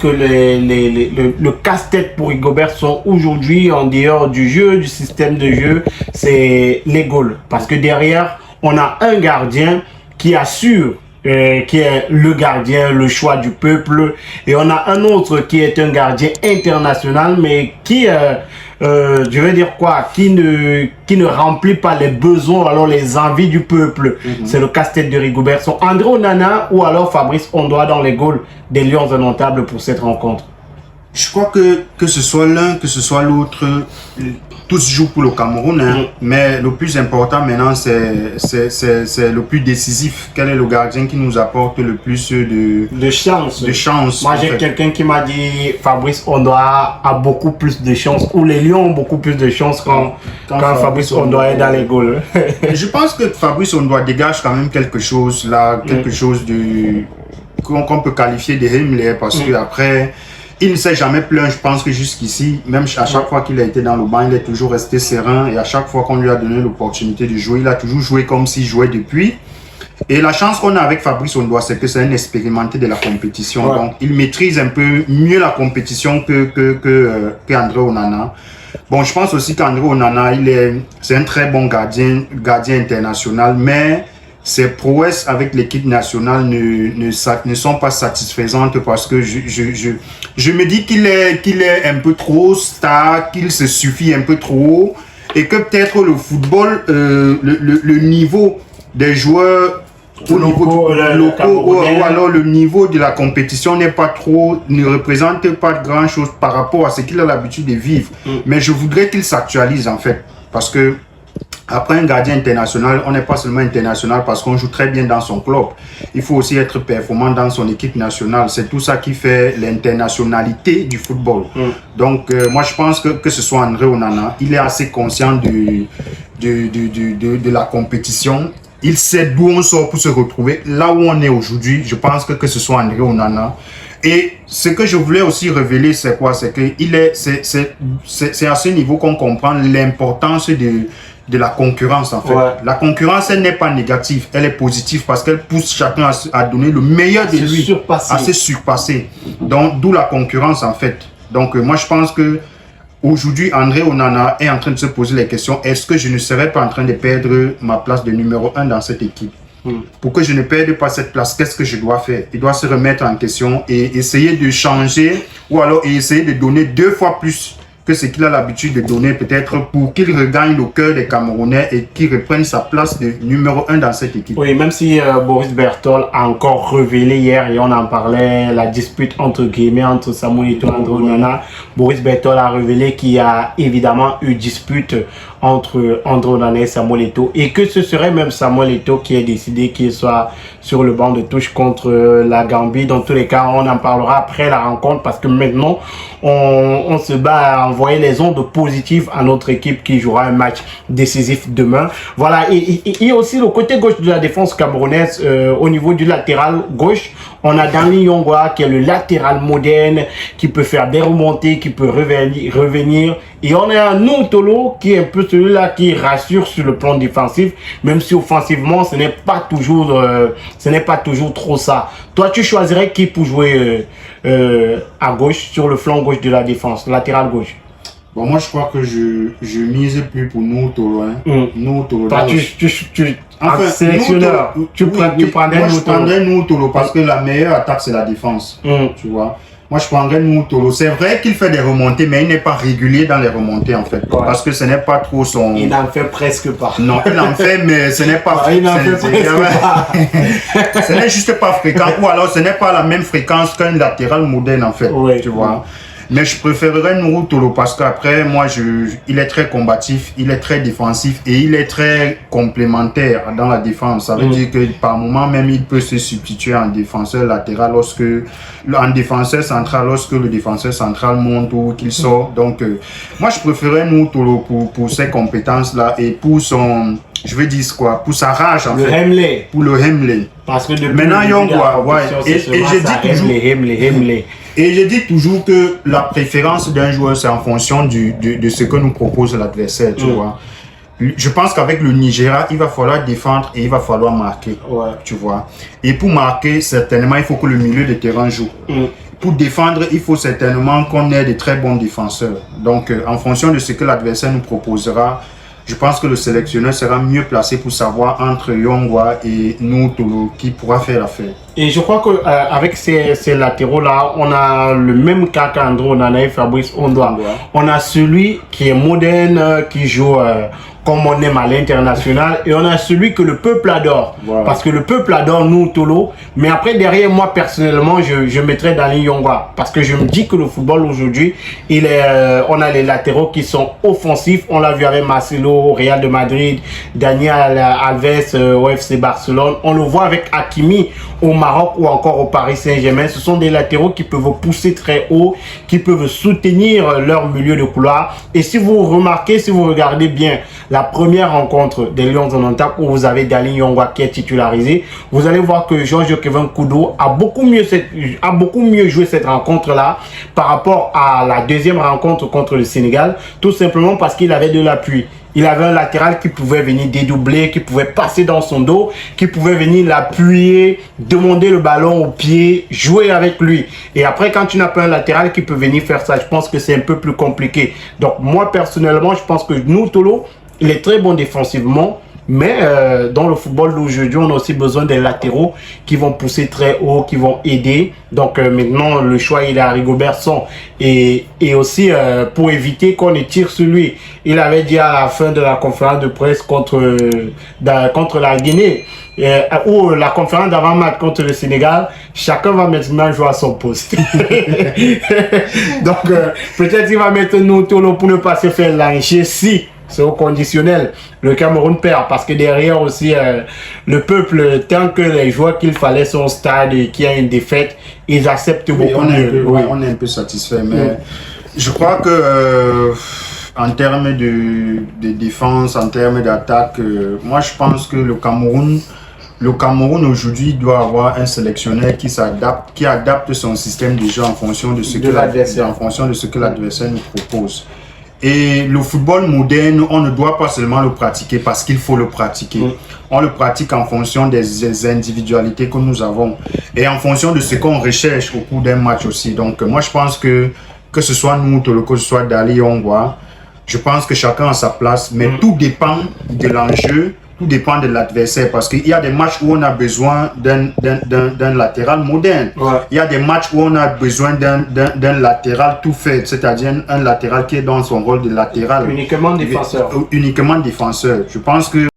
que le casse-tête pour Rigobert sont aujourd'hui en dehors du jeu, du système de jeu, c'est les goals. Parce que derrière, on a un gardien qui assure, qui est le gardien, le choix du peuple, et on a un autre qui est un gardien international, mais qui, je veux dire quoi, qui ne remplit pas les besoins, alors les envies du peuple. C'est le casse-tête de Rigobert. Sont André Onana ou alors Fabrice Ondoa dans les goals des Lions indomptables pour cette rencontre. Je crois que ce soit l'un, que ce soit l'autre, tous jouent pour le Cameroun, hein, mais le plus important maintenant, c'est le plus décisif. Quel est le gardien qui nous apporte le plus de chance? Moi, j'ai quelqu'un qui m'a dit Fabrice Ondoa a beaucoup plus de chance, ou les Lions ont beaucoup plus de chance quand Fabrice Ondoa est dans les goals. Je pense que Fabrice Ondoa dégage quand même quelque chose là, quelque chose qu'on peut qualifier de Himmler, parce que après, il ne s'est jamais plaint. Je pense que jusqu'ici, même à chaque fois qu'il a été dans le banc, il est toujours resté serein. Et à chaque fois qu'on lui a donné l'opportunité de jouer, il a toujours joué comme s'il jouait depuis. Et la chance qu'on a avec Fabrice Ondoa, c'est que c'est un expérimenté de la compétition. Donc, il maîtrise un peu mieux la compétition que André Onana. Bon, je pense aussi qu'André Onana, c'est un très bon gardien international, mais ses prouesses avec l'équipe nationale ne sont pas satisfaisantes, parce que je me dis qu'il est un peu trop star, qu'il se suffit un peu trop, et que peut-être le football, le niveau des joueurs locaux, ou alors le niveau de la compétition ne représente pas grand chose par rapport à ce qu'il a l'habitude de vivre. Mais je voudrais qu'il s'actualise en fait, parce que après un gardien international, on n'est pas seulement international parce qu'on joue très bien dans son club. Il faut aussi être performant dans son équipe nationale. C'est tout ça qui fait l'internationalité du football. Donc, moi, je pense que ce soit André Onana, il est assez conscient de la compétition. Il sait d'où on sort pour se retrouver. Là où on est aujourd'hui, je pense que ce soit André Onana. Et ce que je voulais aussi révéler, c'est quoi? C'est que c'est à ce niveau qu'on comprend l'importance de la concurrence en fait. La concurrence, elle n'est pas négative, elle est positive, parce qu'elle pousse chacun à donner le meilleur de lui, à se surpasser. Donc, d'où la concurrence en fait. Donc, moi je pense que aujourd'hui, André Onana est en train de se poser les questions. Est-ce que je ne serais pas en train de perdre ma place de numéro 1 dans cette équipe? Pour que je ne perde pas cette place, qu'est-ce que je dois faire? Il doit se remettre en question et essayer de changer, ou alors essayer de donner 2 fois plus que ce qu'il a l'habitude de donner, peut-être pour qu'il regagne le cœur des Camerounais et qu'il reprenne sa place de numéro 1 dans cette équipe. Oui, même si Boris Berthold a encore révélé hier, et on en parlait, la dispute entre Samuel Eto'o et André Onana, Boris Berthold a révélé qu'il y a évidemment eu dispute entre André Onana et Samuel Eto'o, et que ce serait même Samuel Eto'o qui a décidé qu'il soit sur le banc de touche contre la Gambie. Dans tous les cas, on en parlera après la rencontre, parce que maintenant on se bat à envoyer les ondes positives à notre équipe qui jouera un match décisif demain. Voilà, et il y a aussi le côté gauche de la défense camerounaise. Au niveau du latéral gauche, on a Danny Yongwa qui est le latéral moderne, qui peut faire des remontées, qui peut revenir. Et on a un Noutolo qui est un peu celui-là qui rassure sur le plan défensif, même si offensivement ce n'est pas toujours trop ça. Toi, tu choisirais qui pour jouer à gauche, sur le flanc gauche de la défense, latéral gauche? Bon, moi je crois que je mise plus pour Noutolo. Noutolo. Toi, enfin, sélectionneur, tu prendrais Noutolo. Moi je prendrais Noutolo parce que la meilleure attaque c'est la défense. Tu vois. Moi, je prendrais Noutolo. C'est vrai qu'il fait des remontées, mais il n'est pas régulier dans les remontées, en fait. Parce que ce n'est pas trop son... Il n'en fait presque pas. Non, il en fait, mais ce n'est pas... Il n'en fait presque pas. Ce n'est juste pas fréquent. Ou alors, ce n'est pas la même fréquence qu'un latéral moderne, en fait. Tu vois. Mais je préférerais Noutolo parce qu'après, moi, il est très combatif, il est très défensif et il est très complémentaire dans la défense. Ça veut dire que par moment même, il peut se substituer en défenseur latéral en défenseur central lorsque le défenseur central monte ou qu'il sort. Donc, moi, je préférerais Noutolo pour ses compétences-là et pour son... Je veux dire quoi? Pour sa rage, en fait. Pour le Hemley. Parce que maintenant, Yongwa, et je dis toujours que la préférence d'un joueur, c'est en fonction de ce que nous propose l'adversaire, tu vois. Je pense qu'avec le Nigeria, il va falloir défendre et il va falloir marquer, tu vois. Et pour marquer, certainement, il faut que le milieu de terrain joue. pour défendre, il faut certainement qu'on ait de très bons défenseurs. Donc, en fonction de ce que l'adversaire nous proposera, je pense que le sélectionneur sera mieux placé pour savoir entre Yongwa et nous, Tolo, qui pourra faire l'affaire. Et je crois qu'avec ces latéraux-là, on a le même cas qu'Andro Onana et Fabrice Ondoa. On a celui qui est moderne, qui joue comme on aime à l'international, et on a celui que le peuple adore. Voilà. Parce que le peuple adore nous, Tolo. Mais après, derrière moi, personnellement, je mettrais Dani Yongwa. Parce que je me dis que le football aujourd'hui, on a les latéraux qui sont offensifs. On l'a vu avec Marcelo au Real de Madrid, Daniel Alves au FC Barcelone. On le voit avec Hakimi au Maroc ou encore au Paris Saint-Germain. Ce sont des latéraux qui peuvent pousser très haut, qui peuvent soutenir leur milieu de couloir. Et si vous remarquez, si vous regardez bien la première rencontre des Lions en Ontario où vous avez Dani Yongwa qui est titularisé, vous allez voir que Georges-Kevin Koudou a beaucoup mieux joué cette rencontre-là par rapport à la deuxième rencontre contre le Sénégal, tout simplement parce qu'il avait de l'appui. Il avait un latéral qui pouvait venir dédoubler, qui pouvait passer dans son dos, qui pouvait venir l'appuyer, demander le ballon au pied, jouer avec lui. Et après, quand tu n'as pas un latéral qui peut venir faire ça, je pense que c'est un peu plus compliqué. Donc moi, personnellement, je pense que nous, Tolo, il est très bon défensivement. Mais dans le football d'aujourd'hui, on a aussi besoin des latéraux qui vont pousser très haut, qui vont aider. Donc maintenant, le choix, il est à Rigobertson. Et aussi, pour éviter qu'on ne tire sur lui, il avait dit à la fin de la conférence de presse contre la Guinée, ou la conférence d'avant-match contre le Sénégal, chacun va maintenant jouer à son poste. Donc, peut-être qu'il va mettre nous Tolo pour ne pas se faire lyncher si c'est au conditionnel. Le Cameroun perd parce que derrière aussi, le peuple, tant que les joueurs qu'il fallait sont au stade et qu'il y a une défaite, ils acceptent beaucoup mieux. On est un peu satisfait, mais je crois que en termes de défense, en termes d'attaque, moi je pense que le Cameroun aujourd'hui doit avoir un sélectionneur qui adapte son système de jeu en fonction de ce que l'adversaire nous propose. Et le football moderne, on ne doit pas seulement le pratiquer parce qu'il faut le pratiquer. On le pratique en fonction des individualités que nous avons et en fonction de ce qu'on recherche au cours d'un match aussi. Donc moi je pense que ce soit nous, que ce soit Dani Yongwa, je pense que chacun a sa place, mais tout dépend de l'enjeu. Tout dépend de l'adversaire parce qu'il y a des matchs où on a besoin d'un latéral moderne. Ouais. Il y a des matchs où on a besoin d'un latéral tout fait, c'est-à-dire un latéral qui est dans son rôle de latéral. Uniquement défenseur. Uniquement défenseur. Je pense que